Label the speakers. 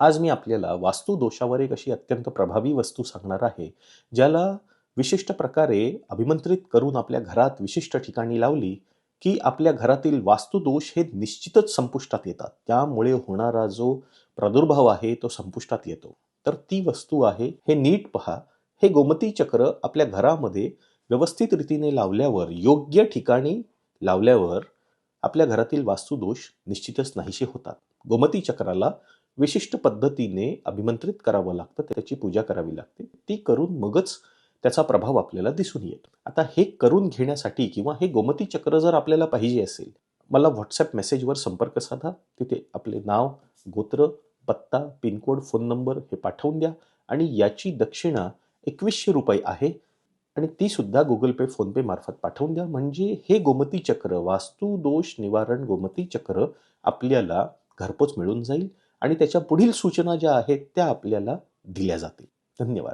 Speaker 1: आज मी आपल्याला वास्तू दोषावर एक अशी अत्यंत प्रभावी वस्तू सांगणार आहे, ज्याला विशिष्ट प्रकारे अभिमंत्रित करून आपल्या घरात विशिष्ट ठिकाणी लावली, की आपल्या घरातील वास्तुदोष हे निश्चितच संपुष्टात येतात. त्यामुळे होणारा जो प्रादुर्भाव आहे तो संपुष्टात येतो. तर ती वस्तू आहे, हे नीट पहा. हे गोमती चक्र आपल्या घरामध्ये व्यवस्थित रीतीने लावल्यावर, योग्य ठिकाणी लावल्यावर आपल्या घरातील वास्तुदोष निश्चितच नाहीसे होतात. गोमती चक्राला विशिष्ट पद्धतीने अभिमंत्रित करावं लागतं, त्याची पूजा करावी लागते. ती करून मगच त्याचा प्रभाव आपल्याला दिसून येतो. आता हे करून घेण्यासाठी किंवा हे गोमती चक्र जर आपल्याला पाहिजे असेल, मला व्हॉट्सॲप मेसेजवर संपर्क साधा. तिथे आपले नाव, गोत्र, पत्ता, पिनकोड, फोन नंबर हे पाठवून द्या आणि याची दक्षिणा ₹2100 आहे आणि ती सुद्धा गुगल पे, फोन पे मार्फत पाठवून द्या. म्हणजे हे गोमती चक्र, वास्तू दोष निवारण गोमती चक्र आपल्याला घरपोच मिळून जाईल आणि त्याच्या पुढील सूचना ज्या आहेत त्या आपल्याला दिल्या जातील. धन्यवाद.